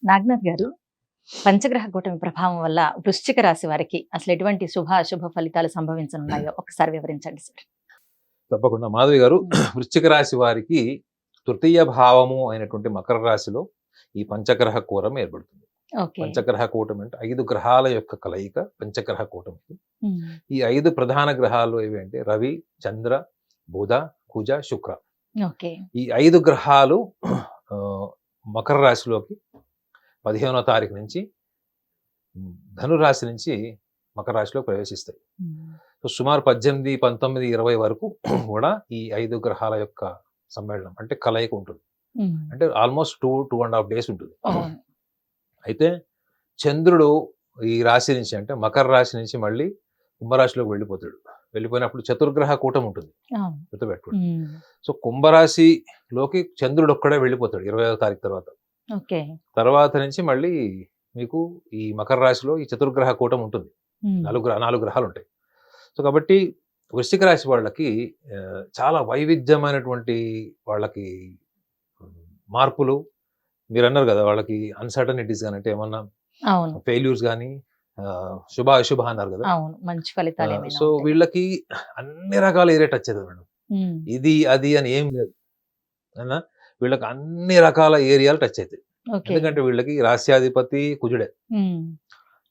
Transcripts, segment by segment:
నాగనాథ్ గారు, పంచగ్రహ కూటమి ప్రభావం వల్ల వృశ్చిక రాశి వారికి అసలు ఎటువంటి శుభ అశుభ ఫలితాలు సంభవించనున్నాయో ఒకసారి వివరించండి సార్. తప్పకుండా మాధవి గారు. ఉమ్, వృశ్చిక రాశి వారికి తృతీయ భావము అయినటువంటి మకర రాశిలో ఈ పంచగ్రహ కూటం ఏర్పడుతుంది. ఓకే. పంచగ్రహ కూటమి అంటే 5 గ్రహాల యొక్క కలయిక పంచగ్రహ కూటమి. ఉమ్, ఈ 5 ప్రధాన గ్రహాలు ఏవి అంటే రవి, చంద్ర, బుధ, కుజ, శుక్ర. ఓకే. ఈ 5 గ్రహాలు ఆ, మకర రాశిలోకి 15వ తారీఖు నుంచి ధనురాశి నుంచి మకర రాశిలో ప్రవేశిస్తాయి. ఉమ్, సో సుమారు 18, 19, 20 వరకు కూడా ఈ 5 గ్రహాల యొక్క సమ్మేళనం అంటే కలయిక ఉంటుంది. ఉమ్, అంటే ఆల్మోస్ట్ 2.5 డేస్ ఉంటుంది. అవును. అయితే చంద్రుడు ఈ రాశి నుంచి అంటే మకర రాశి నుంచి మళ్ళీ కుంభరాశిలోకి వెళ్ళిపోతాడు. వెళ్ళిపోయినప్పుడు చతుర్గ్రహ కూటం ఉంటుంది, అవును. గుర్తుపెట్టుకోండి. ఉమ్, సో కుంభరాశిలోకి చంద్రుడు ఒక్కడే వెళ్ళిపోతాడు 20వ తారీఖు తర్వాత. ఓకే. తర్వాత నుంచి మళ్ళీ మీకు ఈ మకర రాశిలో ఈ చతుర్గ్రహ కూటం ఉంటుంది. ఉమ్, 4 గ్రహాలు ఉంటాయి. సో కాబట్టి వృశ్చిక రాశి వాళ్ళకి చాలా వైవిధ్యమైనటువంటి వాళ్ళకి మార్పులు. మీరు అన్నారు కదా, వాళ్ళకి అన్సర్టనిటీస్ కానీ అంటే ఏమన్నా అవును. ఫెయిల్యూర్స్ కానీ శుభ అశుభ అన్నారు కదా. అవును. మంచి ఫలితాలు ఏమైనా సో ఉంటాయా? వీళ్ళకి అన్ని రకాల ఏరియా టచ్ అవుతుంది మేడం. ఉమ్, ఇది అది అని ఏం లేదు అయినా వీళ్ళకి అన్ని రకాల ఏరియాలు టచ్ అవుతాయి. ఓకే. ఎందుకంటే వీళ్ళకి రాస్యాధిపతి కుజుడే, ఉమ్,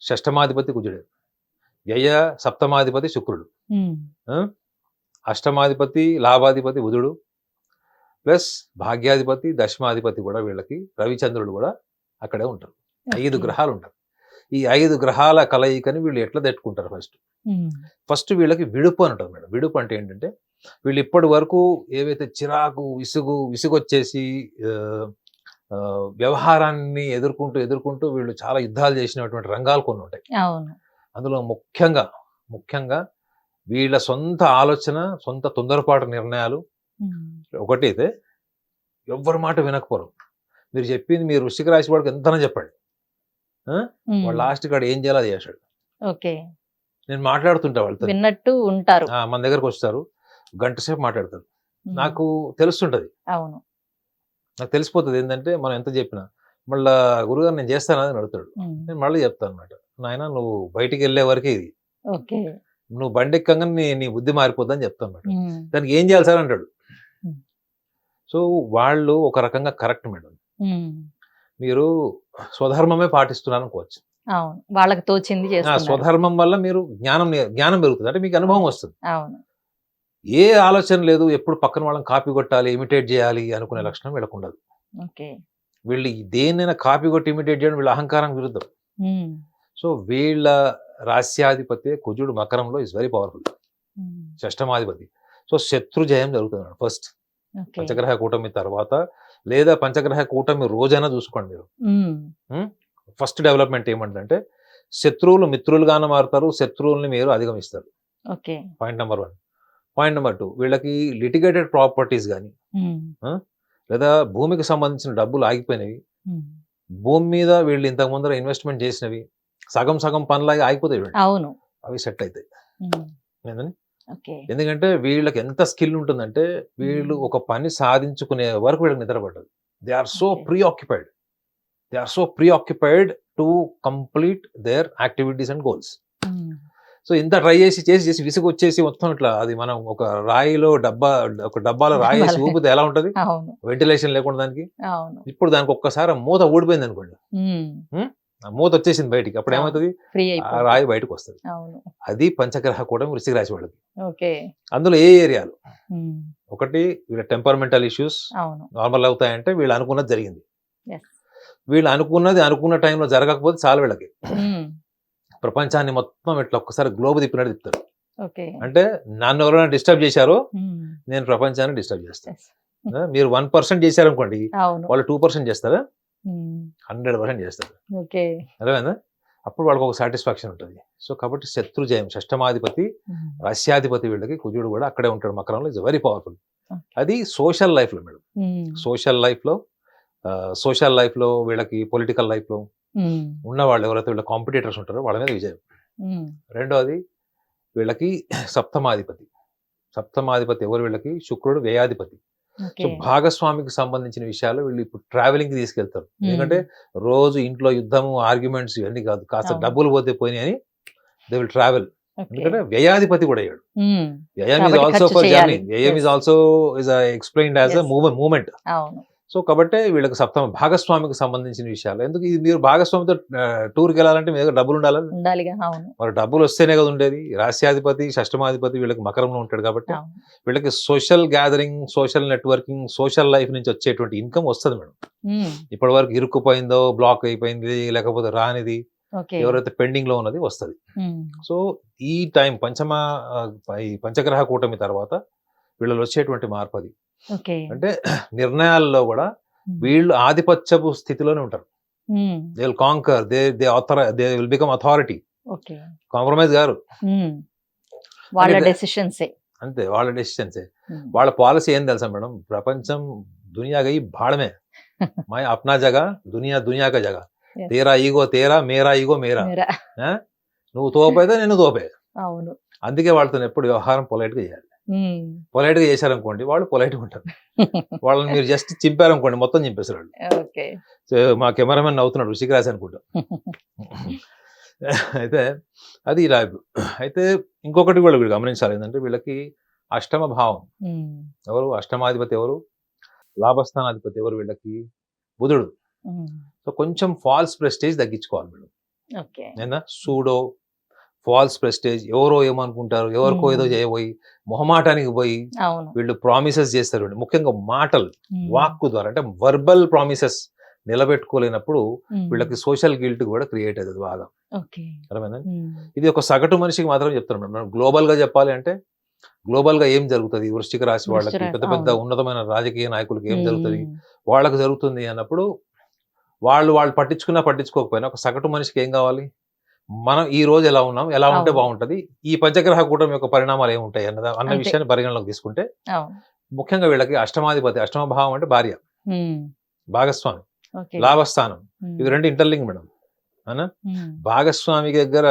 షష్టమాధిపతి కుజుడే, వ్యయ సప్తమాధిపతి శుక్రుడు, ఉమ్, ఆ? అష్టమాధిపతి లాభాధిపతి బుధుడు, ప్లస్ భాగ్యాధిపతి దశమాధిపతి కూడా వీళ్ళకి రవిచంద్రుడు కూడా అక్కడే ఉంటారు. 5 ఓకే. గ్రహాలు ఉంటారు. ఈ 5 గ్రహాల కలయికని వీళ్ళు ఎట్లా తట్టుకుంటారు? ఉమ్, ఫస్ట్ వీళ్ళకి విడుపు అని ఉంటుంది మేడం. విడుపు అంటే ఏంటంటే వీళ్ళు ఇప్పటి వరకు ఏవైతే చిరాకు విసుగొచ్చేసి ఆ, ఆ, వ్యవహారాన్ని ఎదుర్కొంటూ వీళ్ళు చాలా యుద్ధాలు చేసినటువంటి రంగాలు కొన్ని ఉంటాయి. అవును. అందులో ముఖ్యంగా వీళ్ళ సొంత ఆలోచన, సొంత తొందరపాటు నిర్ణయాలు ఉమ్, ఒకటైతే ఎవ్వరి మాట వినకపోరు. మీరు చెప్పింది మీరు వృశ్చిక రాశి వాడికి ఎంతనే చెప్పండి, వాడు ఉమ్, లాస్ట్ కాడ ఏం చేయాలో అది చేశాడు. ఓకే. నేను మాట్లాడుతుంటా వాళ్ళతో, విన్నట్టు ఉంటారు. మన దగ్గరకు వస్తారు, గంట సేపు మాట్లాడతారు. ఉమ్, నాకు తెలుస్తుంటది, అవును. నాకు తెలిసిపోతుంది ఏంటంటే మనం ఎంత చెప్పినా. మళ్ళా గురుగారు నేను చేస్తాను అని అడుగుతాడు. ఉమ్, నేను మళ్ళీ చెప్తాను అనమాట, నాయన నువ్వు బయటికి వెళ్ళే వరకే ఇది, ఓకే. నువ్వు బండి ఎక్కంగానే నీ బుద్ధి మారిపోద్దని చెప్తాను అనమాట. ఉమ్, దానికి ఏం చేయాలి సార్ అంటాడు. ఉమ్, సో వాళ్ళు ఒక రకంగా కరెక్ట్ మేడం. ఉమ్, మీరు స్వధర్మమే పాటిస్తున్నారు అనుకోవచ్చు. అవును. వాళ్ళకి తోచింది ఆ చేస్తున్నారు. స్వధర్మం వల్ల మీరు జ్ఞానం పెరుగుతుంది, అంటే మీకు అనుభవం వస్తుంది. అవును. ఏ ఆలోచన లేదు, ఎప్పుడు పక్కన వాళ్ళని కాపీ కొట్టాలి, ఇమిటేట్ చేయాలి అనుకునే లక్షణం వీళ్ళకు ఉండదు. ఓకే. వీళ్ళు దేన్నైనా కాపీ కొట్టి ఇమిటేట్ చేయడం వీళ్ళ అహంకారం విరుద్ధం. ఉమ్, సో వీళ్ళ రాస్యాధిపతి కుజుడు మకరంలో ఇస్ వెరీ పవర్ఫుల్, ఉమ్, షష్టమాధిపతి. సో శత్రు జయం జరుగుతుంది ఫస్ట్ ఓకే. పంచగ్రహ కూటమి తర్వాత, లేదా పంచగ్రహ కూటమి రోజైనా చూసుకోండి మీరు. ఉమ్, ఫస్ట్ డెవలప్మెంట్ ఏమంటే శత్రువులు మిత్రులుగానే మారుతారు, శత్రువుల్ని మీరు అధిగమిస్తారు. Okay. Point number 1. Point number 2, వీళ్ళకి లిటిగేటెడ్ ప్రాపర్టీస్ కానీ ఉమ్, లేదా భూమికి సంబంధించిన డబ్బులు ఆగిపోయినవి, ఉమ్, భూమి మీద వీళ్ళు ఇంతకు ముందర ఇన్వెస్ట్మెంట్ చేసినవి సగం పనులాగా ఆగిపోతాయి వీళ్ళు. అవును. అవి సెట్ అవుతాయి. ఉమ్, ఏందని? ఓకే. ఎందుకంటే వీళ్ళకి ఎంత స్కిల్ ఉంటుందంటే వీళ్ళు ఒక పని సాధించుకునే వరకు వీళ్ళకి నిద్రపడ్డదు. They are so Okay. Preoccupied to complete their activities and goals. Um, so ఇంత ట్రై చేసి విసుగు వచ్చేసి మొత్తం ఇట్లా అది మనం ఒక డబ్బాలో రాయి వేసి ఊపితే ఎలా ఉంటది, అవును. వెంటిలేషన్ లేకుండా దానికి. అవును. ఇప్పుడు దానికి ఒక్కసారి ఆ మూత ఊడిపోయింది అనుకోండి, ఉమ్, ఆ మూత వచ్చేసింది బయటికి, అప్పుడు ఏమవుతుంది, ఫ్రీ ఆ అయిపోతుంది. రాయి బయటకు వస్తుంది. అవును. అది పంచగ్రహ కూటమి వృశ్చిక రాశి వాళ్ళకి. ఓకే. అందులో ఏ ఏరియాలు? ఉమ్, ఒకటి వీళ్ళ టెంపర్మెంటల్ ఇష్యూస్ అవును. నార్మల్ అవుతాయంటే వీళ్ళు అనుకున్నది జరిగింది. Yes. వీళ్ళు అనుకున్నది అనుకున్న టైంలో జరగకపోతే చాలు వీళ్ళకి ఉమ్, ప్రపంచాన్ని మొత్తం ఇట్లా ఒక్కసారి గ్లోబ్ తిప్పినట్టు తిప్పుతారు. ఓకే. అంటే నన్ను ఎవరైనా డిస్టర్బ్ చేశారో ఉమ్, నేను ప్రపంచాన్ని డిస్టర్బ్ చేస్తాను. yes. మీరు 1% చేశారనుకోండి, అవును. వాళ్ళు 2% చేస్తారా? ఉమ్, 100% చేస్తారు. ఓకే. అర్థమైందా? అప్పుడు వాళ్ళకి ఒక సాటిస్ఫాక్షన్ ఉంటుంది. సో కాబట్టి శత్రు జయం, షష్టమాధిపతి ఉమ్, రష్యాధిపతి వీళ్ళకి కుజుడు కూడా అక్కడే ఉంటాడు మకరంలో, ఇస్ వెరీ పవర్ఫుల్. Okay. అది సోషల్ లైఫ్లో మేడం. ఉమ్, సోషల్ లైఫ్లో వీళ్ళకి, పొలిటికల్ లైఫ్లో ఉమ్, ఉన్న వాళ్ళు ఎవరైతే వీళ్ళ కాంపిటీటర్స్ ఉంటారో వాళ్ళ మీద విజయం. ఉమ్, రెండోది వీళ్ళకి సప్తమాధిపతి ఎవరు? వీళ్ళకి శుక్రుడు వ్యయాధిపతి. ఓకే. సో భాగస్వామికి సంబంధించిన విషయాలు వీళ్ళు ఇప్పుడు ట్రావెలింగ్ కి తీసుకెళ్తారు. ఎందుకంటే రోజు ఇంట్లో యుద్ధము, ఆర్గ్యుమెంట్స్ ఇవన్నీ కాదు. కాస్త అవును. డబ్బులు పోతే పోయినాయి అని దే విల్ ట్రావెల్. ఓకే. ఎందుకంటే వ్యయాధిపతి కూడా అయ్యాడు. ఉమ్. వ్యయం ఈజ్ కాబట్టి ఆల్సో ఖర్చు ఫర్ చేయాలి. జర్నీ. వ్యయం Yes. Is also is explained as a Yes. Moment. అవును. సో కాబట్టి వీళ్ళకి సప్తమ భాగస్వామికి సంబంధించిన విషయాలు ఎందుకు ఇది మీరు భాగస్వామితో టూర్కి వెళ్ళాలంటే మీ దగ్గర డబ్బులు ఉండాలి. ఉండాలిగా. అవును. మరి డబ్బులు వస్తేనే కదా ఉండేది. రాస్యాధిపతి షష్టమాధిపతి వీళ్ళకి మకరంలో ఉంటాడు కాబట్టి అవును. వీళ్ళకి social gathering, social networking, social life నుంచి వచ్చేటువంటి ఇన్కమ్ వస్తుంది మేడం. ఉమ్. ఇప్పటి వరకు ఇరుక్కుపోయిందో, బ్లాక్ అయిపోయింది, లేకపోతే రానిది, ఓకే. ఎవరైతే పెండింగ్ లో ఉన్నది వస్తుంది. ఉమ్. సో ఈ టైం ఈ పంచగ్రహ కూటమి తర్వాత వీళ్ళలో వచ్చేటువంటి మార్పు అది. ఓకే. అంటే నిర్ణయాల్లో కూడా వీళ్ళు ఆధిపత్యపు స్థితిలోనే ఉంటారు. Um. They will conquer, they will become authority. Okay. Compromise గారు ఉమ్. వాళ్ళ అంటే డెసిషన్సే. అంతే, వాళ్ళ డెసిషన్సే. వాళ్ళ పాలసీ ఏం తెలుసా మేడం? ప్రపంచం దునియా గయి భాడమే, మై అప్నా జగ, దునియా దునియా కా జగ, Yes. తేరా ఈగో తేరా, మేరా ఈగో మేరా. మీరా. నువ్వు తోపైతే నేను తోపే. అవును. అందుకే వాళ్ళతో ఎప్పుడు వ్యవహారం పొలైట్ గా చేయాలి. ఉమ్. పొలైట్ గా చేశారనుకోండి వాళ్ళు పొలైట్ గా ఉంటారు. వాళ్ళని మీరు జస్ట్ చింపారనుకోండి మొత్తం చింపేస్తారు వాళ్ళు. ఓకే. సో మా కెమెరామెన్ అవుతున్నాడు, ఋషికరాశి అనుకుంటా. అయితే అది ఇలా. అయితే ఇంకొకటి కూడా వీళ్ళు గమనించాలి ఏంటంటే వీళ్ళకి అష్టమ భావం ఉమ్. ఎవరు? అష్టమాధిపతి ఎవరు? లాభస్థానాధిపతి ఎవరు? వీళ్ళకి బుధుడు. ఉమ్. సో కొంచెం ఫాల్స్ ప్రెస్టేజ్ తగ్గించుకోవాలి వీళ్ళు. ఓకే. ఏనా సూడో ఫాల్స్ ప్రెస్టేజ్, ఎవరో ఏమనుకుంటారు, ఎవరికో ఏదో చేయబోయి మొహమాటానికి పోయి అవును. వీళ్ళు ప్రామిసెస్ చేస్తారు. వీళ్ళు ముఖ్యంగా మాటలు, ఉమ్. వాక్కు ద్వారా అంటే వర్బల్ ప్రామిసెస్ నిలబెట్టుకోలేనప్పుడు ఉమ్. వీళ్ళకి సోషల్ గిల్ట్ కూడా క్రియేట్ అవుతుంది బాగా. ఓకే. అర్థమైందండి? ఉమ్. ఇది ఒక సగటు మనిషికి మాత్రం చెప్తున్నాం. మనం గ్లోబల్ గా చెప్పాలి అంటే గ్లోబల్ గా ఏం జరుగుతుంది వృశ్చిక రాశి వాళ్ళకి, వృశ్చిక రాశి, పెద్ద పెద్ద అవును. ఉన్నతమైన రాజకీయ నాయకులకి ఏం జరుగుతుంది, ఉమ్. వాళ్ళకి జరుగుతుంది అన్నప్పుడు వాళ్ళు పట్టించుకున్నా పట్టించుకోకపోయినా ఒక సగటు మనిషికి ఏం కావాలి? మనం ఈ రోజు ఎలా ఉన్నాం, ఎలా ఉంటే అవును. బాగుంటది, ఈ పంచగ్రహ కూటమి యొక్క పరిణామాలు ఏముంటాయి అన్న అంతే. విషయాన్ని పరిగణలోకి తీసుకుంటే అవును. ముఖ్యంగా వీళ్ళకి అష్టమాధిపతి, అష్టమ భావం అంటే భార్య, ఉమ్. భాగస్వామి, ఓకే. లాభస్థానం, ఉమ్. ఇవి రెండు ఇంటర్లింక్ మేడం. అవునా? ఉమ్. భాగస్వామి దగ్గర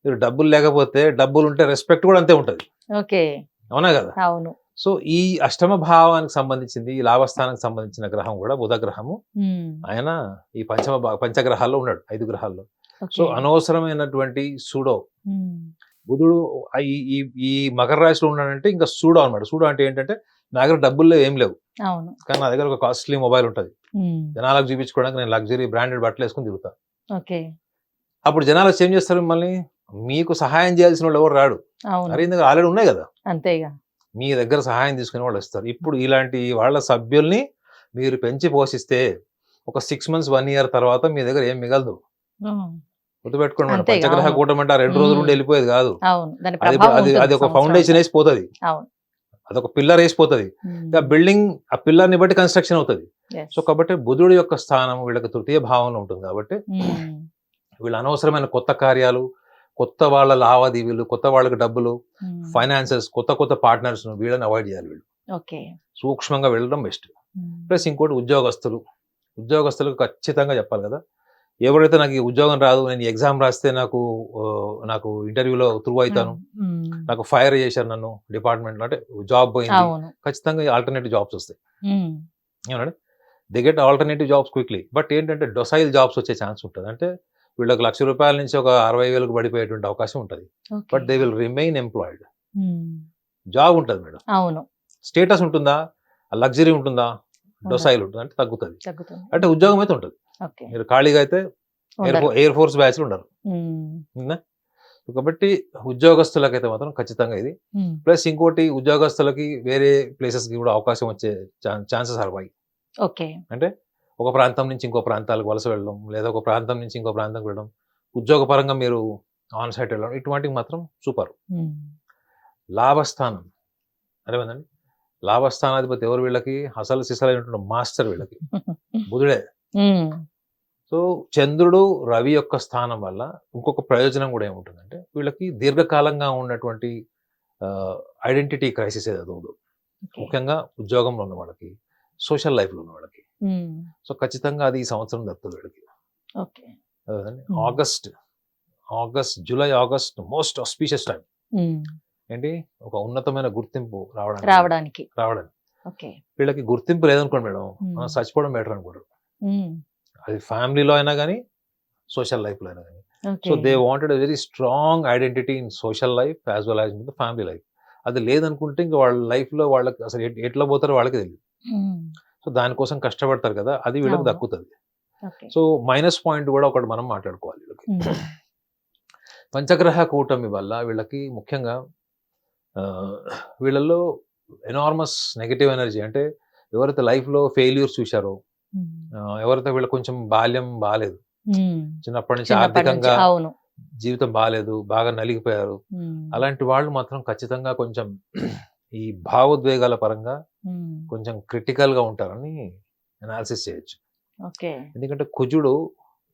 మీరు డబ్బులు లేకపోతే, డబ్బులు ఉంటే రెస్పెక్ట్ కూడా అంతే ఉంటది. ఓకే. అవునా కదా? అవును. సో ఈ అష్టమ భావానికి సంబంధించింది, ఈ లాభస్థానానికి సంబంధించిన గ్రహం కూడా బుధ గ్రహము. ఉమ్. ఆయన ఈ పంచగ్రహాల్లో ఉన్నాడు, 5 గ్రహాల్లో. ఓకే. సో అనవసరమైనటువంటి సూడో ఉమ్. బుధుడు ఈ ఈ ఈ మకర రాశిలో ఉన్నాడంటే ఇంకా సూడో అనమాట. సూడో అంటే ఏంటంటే నా దగ్గర డబ్బుల్లో ఏం లేవు, అవును. కానీ నా దగ్గర ఒక కాస్ట్లీ మొబైల్ ఉంటుంది, ఉమ్. జనాలకు చూపించుకోవడానికి నేను లగ్జరీ బ్రాండెడ్ బట్టలు వేసుకుని తిరుగుతా. ఓకే. అప్పుడు జనాలు వచ్చి ఏం చేస్తారు? మిమ్మల్ని మీకు సహాయం చేయాల్సిన వాళ్ళు ఎవరు రాడు. అవును. అరే ఇందుకు ఆల్రెడీ ఉన్నాయి కదా, అంతేగా. మీ దగ్గర సహాయం తీసుకునే వాళ్ళు వస్తారు. ఇప్పుడు ఇలాంటి వాళ్ళ సభ్యుల్ని మీరు పెంచి పోషిస్తే ఒక 6 months 1 year తర్వాత మీ దగ్గర ఏం మిగలదు. ఉమ్. గుర్తుపెట్టుకోండి మేడం, అంతేగా, పంచగ్రహ అవును. కూటమి అంటే ఆ 2 రోజులు ఉండి వెళ్ళిపోయేది కాదు. అవును. దాని అది ప్రభావం అది ఉంటుంది అది ఒక సంవత్సరం ఫౌండేషన్ అంతా. వేసిపోతుంది, అవును. అదొక పిల్లర్ వేసిపోతుంది. ఉమ్. ఆ బిల్డింగ్ ఆ పిల్లర్ ని బట్టి కన్స్ట్రక్షన్ అవుతుంది. Yes. సో కాబట్టి బుధుడి యొక్క స్థానం వీళ్ళకి తృతీయ భావంలో ఉంటుంది కాబట్టి ఉమ్. వీళ్ళు అనవసరమైన కొత్త కార్యాలు, కొత్త వాళ్ళ లావాదేవీలు, కొత్త వాళ్ళకి డబ్బులు, ఉమ్. ఫైనాన్సెస్, కొత్త కొత్త పార్ట్నర్స్ వీళ్ళని అవాయిడ్ చేయాలి. వీళ్ళు ఓకే. సూక్ష్మంగా వెళ్ళడం బెస్ట్. ఉమ్. ప్లస్ ఇంకోటి ఉద్యోగస్తులకు ఖచ్చితంగా చెప్పాలి కదా, ఎవరైతే నాకు ఈ ఉద్యోగం రాదు, నేను ఎగ్జామ్ రాస్తే నాకు ఇంటర్వ్యూలో త్రూ అవుతాను, ఉమ్. నాకు ఫైర్ చేశారు నన్ను డిపార్ట్మెంట్ అంటే జాబ్ పోయింది, అవును. ఖచ్చితంగా ఆల్టర్నేటివ్ జాబ్స్ వస్తాయి. ఉమ్. ఏమంటే they get alternative jobs quickly. But ఏంటంటే డొసైల్ జాబ్స్ వచ్చే ఛాన్స్ ఉంటుంది. అంటే వీళ్ళకి ₹1,00,000 నుంచి ఒక 60,000కు పడిపోయేటువంటి అవకాశం ఉంటుంది. Okay. But they will remain employed. Um. Job ఉంటుంది మేడం, అవును. స్టేటస్ ఉంటుందా, లగ్జరీ ఉంటుందా, ఉండదు. డొసైల్ ఉంటుంది అంటే తగ్గుతుంది. తగ్గుతుంది. అంటే ఉద్యోగం అయితే ఉంటుంది. ఓకే. మీరు ఖాళీగా అయితే ఉండరు. ఎయిర్ ఫోర్స్ బ్యాచ్లు ఉండరు. ఉమ్. ఉందా? కాబట్టి ఉద్యోగస్తులకైతే మాత్రం ఖచ్చితంగా ఇది. ఉమ్. ప్లస్ ఇంకోటి ఉద్యోగస్తులకి వేరే ప్లేసెస్కి కూడా అవకాశం వచ్చే ఛాన్సెస్ అరవాయి. ఓకే. అంటే ఒక ప్రాంతం నుంచి ఇంకో ప్రాంతాలకు వలస వెళ్ళడం, లేదా ఒక ప్రాంతం నుంచి ఇంకో ప్రాంతంకి వెళ్ళడం, ఉద్యోగపరంగా మీరు ఆన్ సైట్ వెళ్ళడం, ఇటువంటివి మాత్రం సూపర్. ఉమ్. లాభస్థానం అదేమందండి, లాభస్థానాధిపతి ఎవరు? వీళ్ళకి అసలు సిసలైనటువంటి మాస్టర్ వీళ్ళకి బుధుడే. ఉమ్. సో చంద్రుడు రవి యొక్క స్థానం వల్ల ఇంకొక ప్రయోజనం కూడా ఏముంటుందంటే వీళ్ళకి దీర్ఘకాలంగా ఉన్నటువంటి ఐడెంటిటీ క్రైసిస్ ఏదో ఉందో, ఓకే. ముఖ్యంగా ఉద్యోగంలో ఉన్న వాళ్ళకి, సోషల్ లైఫ్లో ఉన్న వాళ్ళకి. ఉమ్. సో ఖచ్చితంగా అది ఈ సంవత్సరం దక్కుతుంది వీళ్ళకి. ఓకే. అదేనండి, Hmm. July August most auspicious time. Um. ఏంటి ఒక ఉన్నతమైన గుర్తింపు రావడానికి. రావడానికి. ఓకే. వీళ్ళకి గుర్తింపు లేదనుకోండి మేడం, చచ్చిపోవడం బెటర్ అనుకుంటారు. అది ఫ్యామిలీలో అయినా కానీ, సోషల్ లైఫ్లో అయినా కానీ. So they wanted a very strong identity in social life as well as in the family life. అది లేదనుకుంటే ఇంకా వాళ్ళ లైఫ్లో వాళ్ళకి అసలు ఎట్లా పోతారో వాళ్ళకి తెలియదు. సో దానికోసం కష్టపడతారు కదా, అది వీళ్ళకి దక్కుతుంది. సో మైనస్ పాయింట్ కూడా ఒకటి మనం మాట్లాడుకోవాలి. వీళ్ళకి పంచగ్రహ కూటమి వల్ల వీళ్ళకి ముఖ్యంగా వీళ్ళల్లో ఎనార్మస్ నెగటివ్ ఎనర్జీ, అంటే ఎవరైతే లైఫ్లో ఫెయిల్యూర్స్ చూశారో, ఎవరైతే వీళ్ళకి కొంచెం బాల్యం బాగాలేదు, చిన్నప్పటి నుంచి ఆర్థికంగా జీవితం బాగాలేదు, బాగా నలిగిపోయారు, అలాంటి వాళ్ళు మాత్రం ఖచ్చితంగా కొంచెం ఈ భావోద్వేగాల పరంగా కొంచెం క్రిటికల్ గా ఉంటారని అనాలిసిస్ చేయొచ్చు. ఎందుకంటే కుజుడు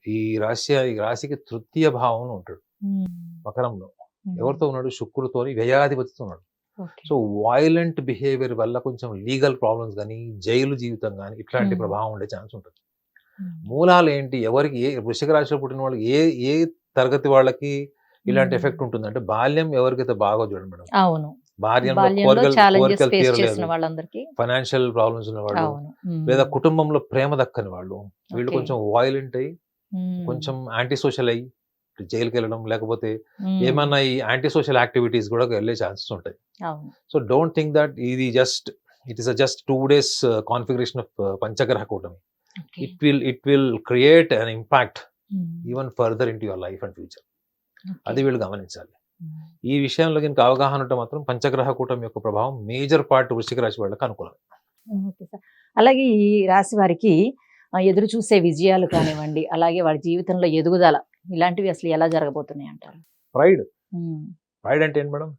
ఈ రాశికి తృతీయ భావంలో ఉంటాడు, మకరంలో. ఎవరితో ఉన్నాడు? శుక్రుడితో, వ్యయాధిపతితో ఉన్నాడు. సో వైలెంట్ బిహేవియర్ వల్ల కొంచెం లీగల్ ప్రాబ్లమ్స్ కానీ, జైలు జీవితం కానీ ఇట్లాంటి ప్రభావం ఉండే ఛాన్స్ ఉంటుంది. మూలాలు ఏంటి? ఎవరికి వృశ్చిక రాశిలో పుట్టిన వాళ్ళకి ఏ తరగతి వాళ్ళకి ఇలాంటి ఎఫెక్ట్ ఉంటుంది అంటే, బాల్యం ఎవరికైతే బాగా చూడండి మేడం, కోరికలు తీరలేదు, ఫైనాన్షియల్ ప్రాబ్లమ్స్ ఉన్న వాళ్ళు, లేదా కుటుంబంలో ప్రేమ దక్కని వాళ్ళు, వీళ్ళు కొంచెం వైలెంట్ అయ్యి కొంచెం యాంటీ సోషల్ అయ్యి జైలుకి వెళ్ళడం, లేకపోతే ఏమన్నా ఈ యాంటీ సోషల్ యాక్టివిటీస్ కూడా వెళ్ళే ఛాన్సెస్ ఉంటాయి. సో డోంట్ థింక్ దట్ ఇది it is just 2 days configuration of పంచగ్రహ కూటమి. It will create an impact even further into your life and future. అది వీళ్ళు గమనించాలి. ఈ విషయంలో కనుక అవగాహన ఉంటే మాత్రం పంచగ్రహ కూటమి యొక్క ప్రభావం మేజర్ పార్ట్ వృశ్చిక రాశి వాళ్ళకి అనుకూలం. అలాగే ఈ రాశి వారికి ఎదురు చూసే విజయాలు కానివ్వండి, అలాగే వాడి జీవితంలో ఎదుగుదల, ఇలాంటివి అసలు ఎలా జరగబోతున్నాయి అంటారు? ప్రైడ్ అంటే ఏంటి మేడం?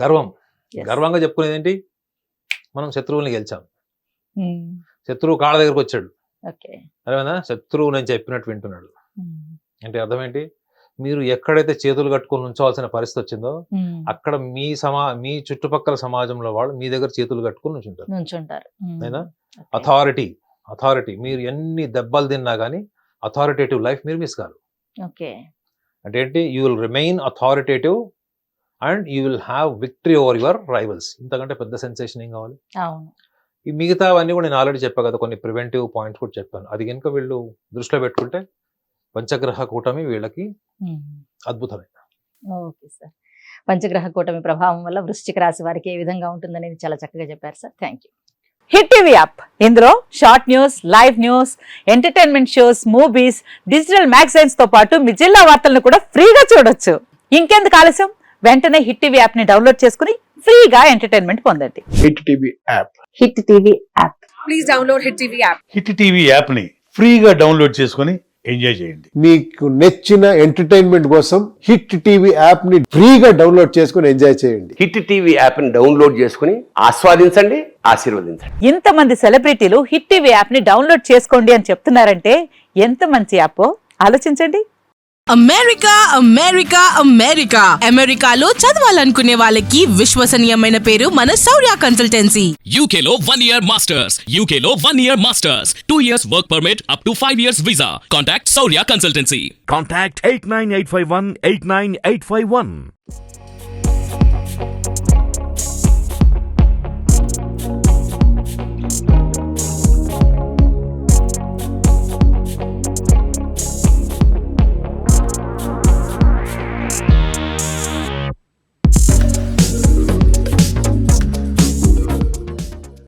గర్వం. గర్వంగా చెప్పుకునేది ఏంటి? మనం శత్రువుని గెలిచాం, శత్రువు కాళ్ళ దగ్గరకు వచ్చాడు, అదేనా శత్రువు నేను చెప్పినట్టు వింటున్నాడు అంటే అర్థం ఏంటి? మీరు ఎక్కడైతే చేతులు కట్టుకొని ఉంచవలసిన పరిస్థితి వచ్చిందో అక్కడ మీ చుట్టుపక్కల సమాజంలో వాళ్ళు మీ దగ్గర చేతులు కట్టుకొని నుంచుంటారు. అథారిటీ మీరు ఎన్ని దెబ్బలు తిన్నా కానీ అథారిటేటివ్ లైఫ్ మీరు మిస్ కాదు. అంటే ఏంటి? You will remain authoritative and you will have victory over your rivals. ఇంతకంటే పెద్ద సెన్సేషన్ ఏం కావాలి? ఈ మిగతావన్నీ కూడా నేను ఆల్రెడీ చెప్పా కదా, కొన్ని ప్రివెంటివ్ పాయింట్స్ కూడా చెప్పాను. అది కనుక వీళ్ళు దృష్టిలో పెట్టుకుంటే పంచగ్రహ కూటమి వీళ్ళకి అద్భుతమైన. ఓకే సార్, పంచగ్రహ కూటమి ప్రభావం వల్ల వృశ్చిక రాశి వారికి ఏ విధంగా ఉంటుందనేది చాలా చక్కగా చెప్పారు sir. Thank you. Hit TV app, ఇందులో short news, live news, entertainment shows, movies, digital magazines తో పాటు మీ జిల్లా వార్తలను కూడా ఫ్రీగా చూడొచ్చు. ఇంకెందుకు ఆలస్యం? వెంటనే హిట్ టీవీ యాప్ ని డౌన్లోడ్ చేసుకుని ఫ్రీగా ఎంటర్టైన్మెంట్ పొందండి. Hit TV app. Please download hit TV app. Hit TV app ని ఫ్రీగా డౌన్లోడ్ చేసుకుని ఎంజాయ్ చేయండి. మీకు నచ్చిన ఎంటర్టైన్మెంట్ కోసం హిట్ టీవీ యాప్ ని ఫ్రీగా డౌన్లోడ్ చేసుకుని ఎంజాయ్ చేయండి. హిట్ టీవీ యాప్ ని డౌన్లోడ్ చేసుకుని ఆస్వాదించండి, ఆశీర్వదించండి. ఇంతమంది సెలబ్రిటీలు హిట్ టీవీ యాప్ ని డౌన్లోడ్ చేసుకోండి అని చెప్తున్నారంటే ఎంత మంచి యాప్ ఆలోచించండి. అమెరికాలో చదవాలనుకునే వాళ్ళకి విశ్వసనీయమైన పేరు మన శౌర్య కన్సల్టెన్సీ. UK లో 1 year masters, 2 years work permit up to 5 years visa. Contact Saurya Consultancy. Contact 89851 89851.